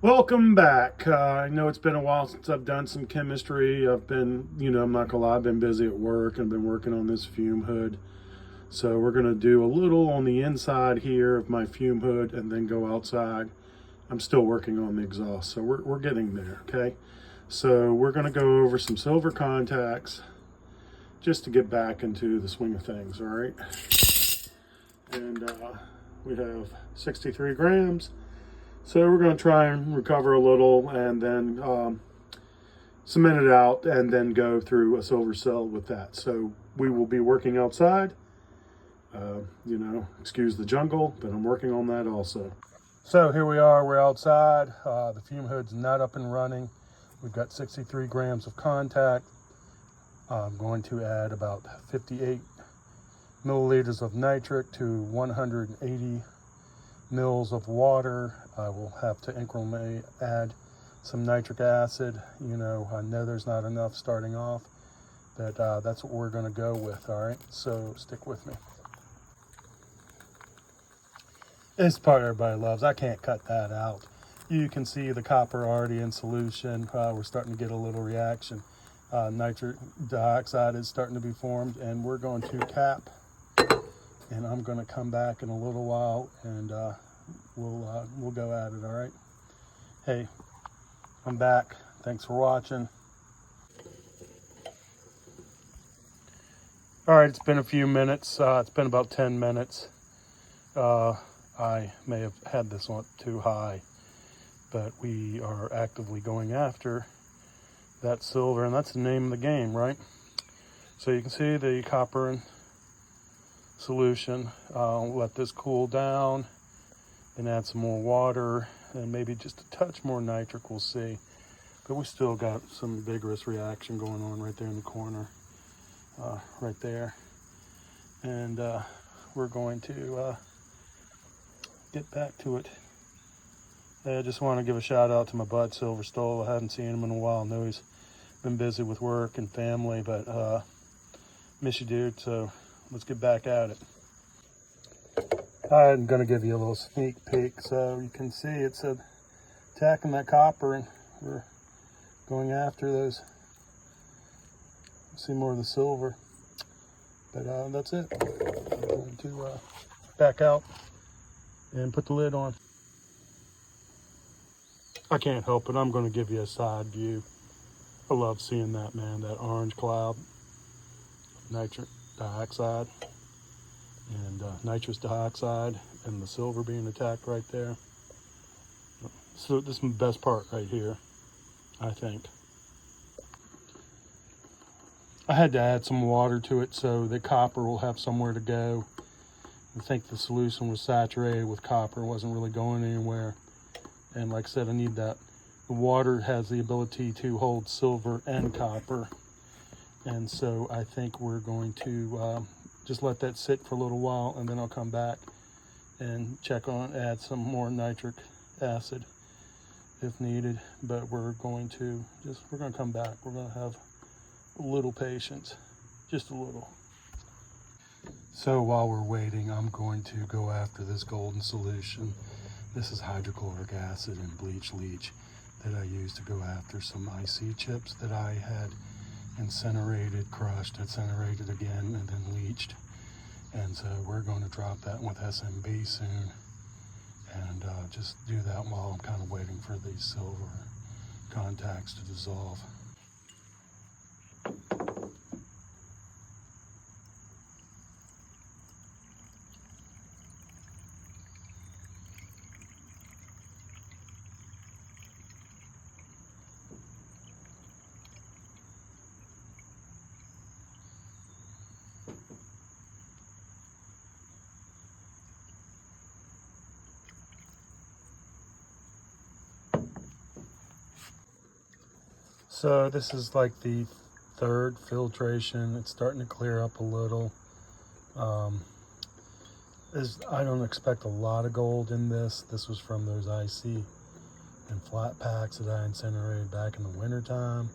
Welcome back. I know it's been a while since I've done some chemistry. I've been, I'm not gonna lie, I've been busy at work and been working on this fume hood. So we're gonna do a little on the inside here of my fume hood and then go outside. I'm still working on the exhaust, so we're getting there, okay? So we're gonna go over some silver contacts just to get back into the swing of things, all right? And we have 63 grams. So we're going to try and recover a little and then cement it out and then go through a silver cell with that. So we will be working outside. Excuse the jungle, but I'm working on that also. So here we are, we're outside. The fume hood's not up and running. We've got 63 grams of contact. I'm going to add about 58 milliliters of nitric to 180 mils of water. I will have to incrementally add some nitric acid. I know there's not enough starting off, but that's what we're going to go with. All right, so stick with me. This part everybody loves. I can't cut that out. You can see the copper already in solution. We're starting to get a little reaction. Nitric dioxide is starting to be formed, and we're going to cap. And I'm going to come back in a little while and we'll go at it, all right? Hey, I'm back. Thanks for watching. All right, it's been a few minutes. It's been about 10 minutes. I may have had this one too high, but we are actively going after that silver, and that's the name of the game, right? So you can see the copper in solution. Let this cool down and add some more water and maybe just a touch more nitric, we'll see. But we still got some vigorous reaction going on right there in the corner, right there. And we're going to get back to it. I just want to give a shout out to my bud Silver Stole. I haven't seen him in a while. I know he's been busy with work and family, but miss you, dude. So let's get back at it. I'm going to give you a little sneak peek so you can see it's attacking that copper, and we're going after those. See more of the silver, but that's it. I'm going to back out and put the lid on. I can't help it. I'm going to give you a side view. I love seeing that, man, that orange cloud, nitric dioxide and nitrous dioxide and the silver being attacked right there. So this is the best part right here, I think. I had to add some water to it so the copper will have somewhere to go. I think the solution was saturated with copper, wasn't really going anywhere. And like I said, I need that. The water has the ability to hold silver and copper. And so I think we're going to just let that sit for a little while, and then I'll come back and add some more nitric acid if needed. But we're going to come back. We're going to have a little patience, just a little. So while we're waiting, I'm going to go after this golden solution. This is hydrochloric acid and bleach leach that I used to go after some IC chips that I had incinerated, crushed, incinerated again, and then leached. And so we're going to drop that with SMB soon, and just do that while I'm kind of waiting for these silver contacts to dissolve. So this is like the third filtration. It's starting to clear up a little. I don't expect a lot of gold in this. This was from those IC and flat packs that I incinerated back in the winter time,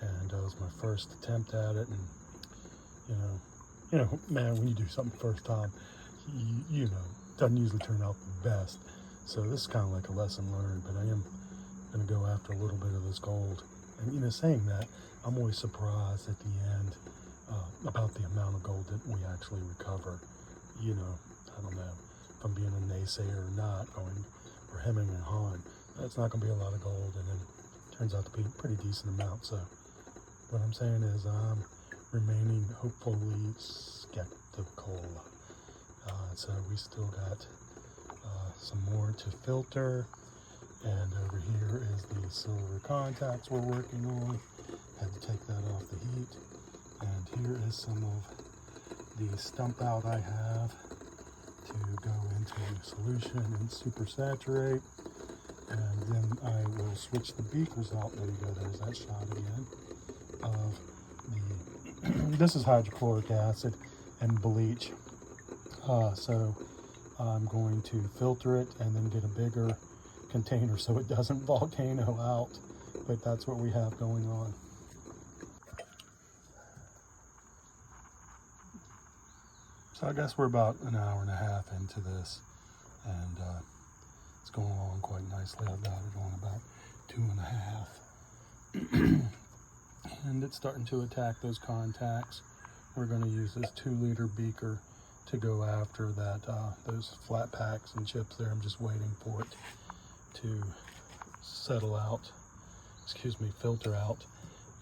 and it was my first attempt at it. And man, when you do something first time, it doesn't usually turn out the best. So this is kind of like a lesson learned, but I am going to go after a little bit of this gold. And you know, saying that, I'm always surprised at the end about the amount of gold that we actually recover. You know, I don't know if I'm being a naysayer or not, going for hemming and hawing. That's not going to be a lot of gold, and then it turns out to be a pretty decent amount. So what I'm saying is I'm remaining hopefully skeptical. So we still got some more to filter, and over here is the silver contacts we're working on. Had to take that off the heat, and here is some of the stump out I have to go into solution and super saturate, and then I will switch the beakers out. There you go, there's that shot again of the this is hydrochloric acid and bleach. So I'm going to filter it and then get a bigger container so it doesn't volcano out, but that's what we have going on. So I guess we're about an hour and a half into this, and it's going along quite nicely. I've got it on about 2.5. And it's starting to attack those contacts. We're going to use this 2-liter beaker to go after that those flat packs and chips there. I'm just waiting for it to settle out, filter out.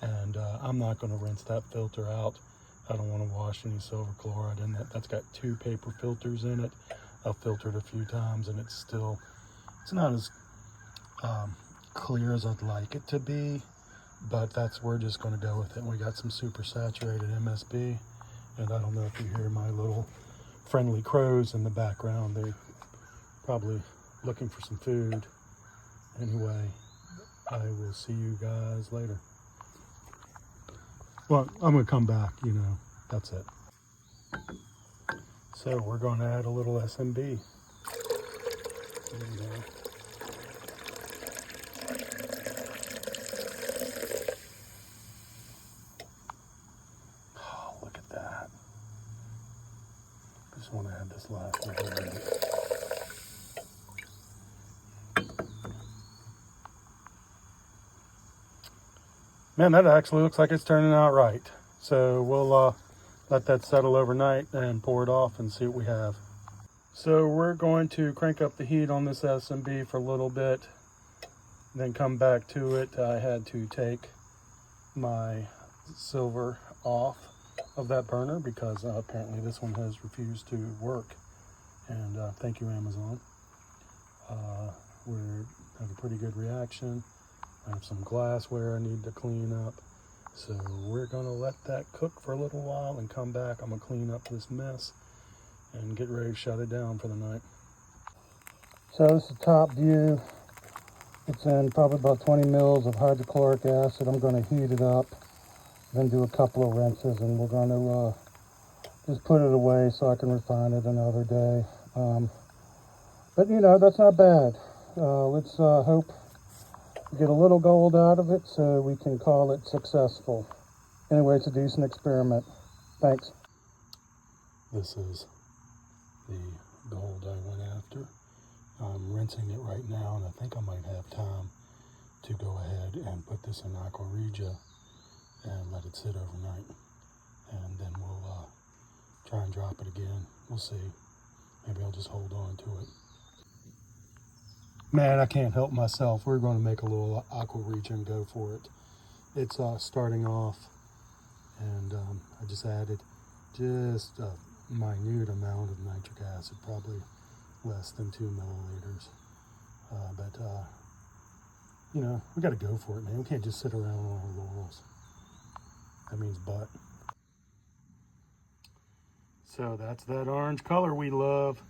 And I'm not going to rinse that filter out. I don't want to wash any silver chloride in that. That's got 2 paper filters in it. I've filtered a few times, and it's not as clear as I'd like it to be, but we're just going to go with it. And we got some super saturated MSB, and I don't know if you hear my little friendly crows in the background. They're probably looking for some food. Anyway, I will see you guys later. Well, I'm going to come back, that's it. So we're going to add a little SMB. There you go. Oh, look at that. Just want to add this last little bit. Man, that actually looks like it's turning out right. So we'll let that settle overnight and pour it off and see what we have. So we're going to crank up the heat on this SMB for a little bit, then come back to it. I had to take my silver off of that burner because apparently this one has refused to work. And thank you, Amazon. We have a pretty good reaction. I have some glassware I need to clean up. So we're gonna let that cook for a little while and come back. I'm gonna clean up this mess and get ready to shut it down for the night. So this is the top view. It's in probably about 20 mils of hydrochloric acid. I'm gonna heat it up, then do a couple of rinses, and we're gonna just put it away so I can refine it another day. But that's not bad. Let's hope get a little gold out of it so we can call it successful. Anyway, it's a decent experiment. Thanks. This is the gold I went after. I'm rinsing it right now, and I think I might have time to go ahead and put this in aqua regia and let it sit overnight. And then we'll try and drop it again. We'll see. Maybe I'll just hold on to it. Man, I can't help myself. We're going to make a little aqua regia and go for it. It's starting off, and I just added just a minute amount of nitric acid, probably less than 2 milliliters. But we got to go for it, man. We can't just sit around on our laurels. That means butt. So that's that orange color we love.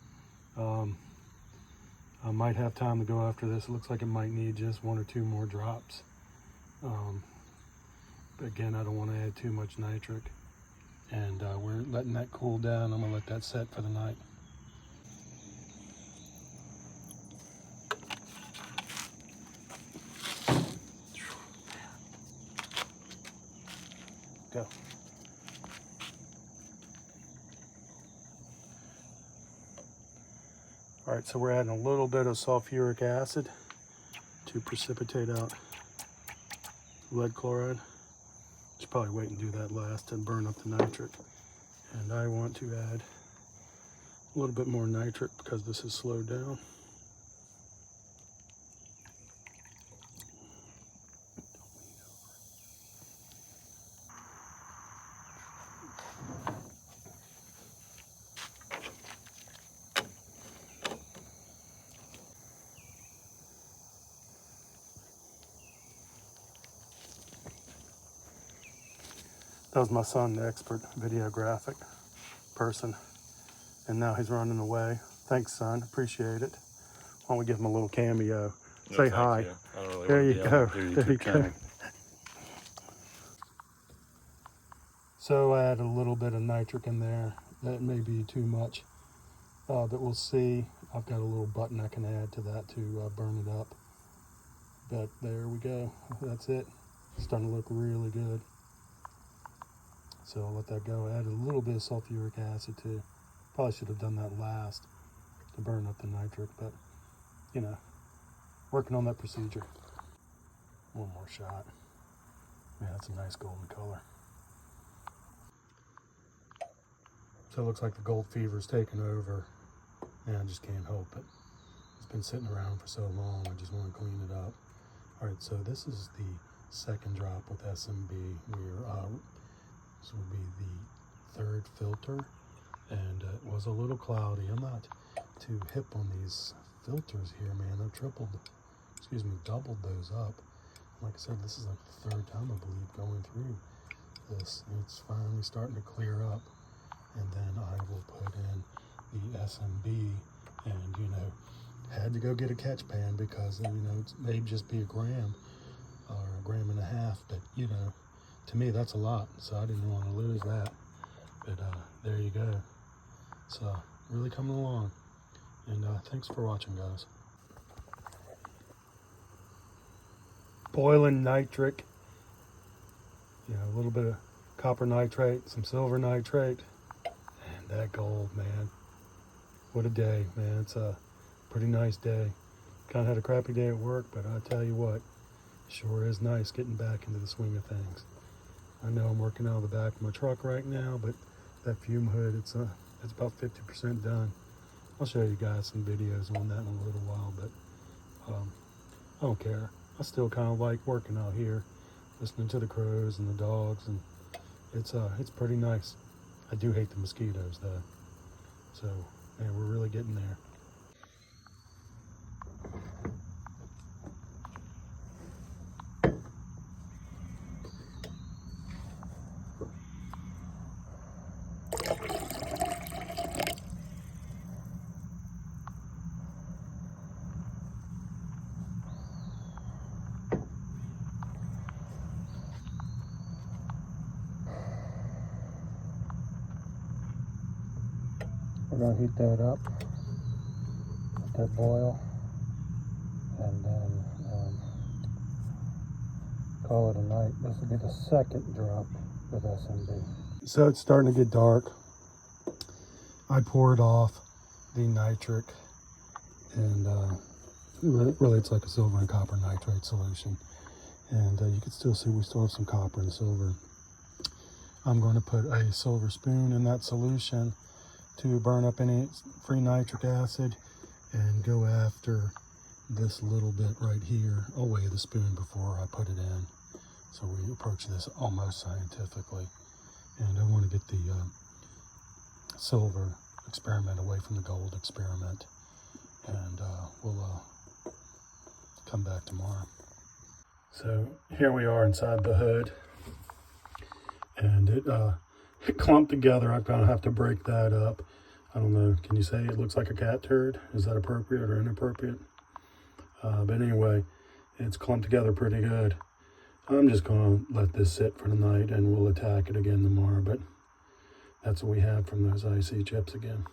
I might have time to go after this. It looks like it might need just 1 or 2 more drops. But again, I don't want to add too much nitric. And we're letting that cool down. I'm going to let that set for the night. Go. All All right, so we're adding a little bit of sulfuric acid to precipitate out lead chloride. Should probably wait and do that last and burn up the nitric. And I want to add a little bit more nitric because this is slowed down. That was my son, the expert videographic person, and now he's running away. Thanks, son. Appreciate it. Why don't we give him a little cameo? No, Say hi. you. I don't really There want you to be go. on here. There you go. So add a little bit of nitric in there. That may be too much, but we'll see. I've got a little button I can add to that to burn it up. But there we go. That's it. It's starting to look really good. So I'll let that go. Add a little bit of sulfuric acid too. Probably should have done that last to burn up the nitric, but you know, working on that procedure. One more shot. Yeah, that's a nice golden color. So it looks like the gold fever's taken over, and I just can't help it. It's been sitting around for so long, I just want to clean it up. All right, so this is the second drop with SMB. This will be the third filter, and it was a little cloudy. I'm not too hip on these filters here, man. I've doubled those up. Like I said, this is like the third time, I believe, going through this. And it's finally starting to clear up. And then I will put in the SMB, and, you know, had to go get a catch pan because, you know, it may just be a gram or a gram and a half, but, you know, to me, that's a lot, so I didn't want to lose that. But there you go. So really coming along. And thanks for watching, guys. Boiling nitric. You know, a little bit of copper nitrate, some silver nitrate, and that gold, man. What a day, man. It's a pretty nice day. Kind of had a crappy day at work, but I tell you what, sure is nice getting back into the swing of things. I know I'm working out of the back of my truck right now, but that fume hood, it's about 50% done. I'll show you guys some videos on that in a little while, but I don't care. I still kind of like working out here, listening to the crows and the dogs, and it's pretty nice. I do hate the mosquitoes though. So, man, we're really getting there. We're going to heat that up, let that boil, and then call it a night. This will be the second drop with SMB. So it's starting to get dark. I poured off the nitric, and really it's like a silver and copper nitrate solution. And you can still see we still have some copper and silver. I'm going to put a silver spoon in that solution to burn up any free nitric acid and go after this little bit right here. I'll weigh the spoon before I put it in. So we approach this almost scientifically. And I want to get the silver experiment away from the gold experiment. And we'll come back tomorrow. So here we are inside the hood. And it clumped together. I'm gonna have to break that up. I don't know, can you say it looks like a cat turd? Is that appropriate or inappropriate? But anyway, it's clumped together pretty good. I'm just gonna let this sit for the night and we'll attack it again tomorrow, but that's what we have from those IC chips again.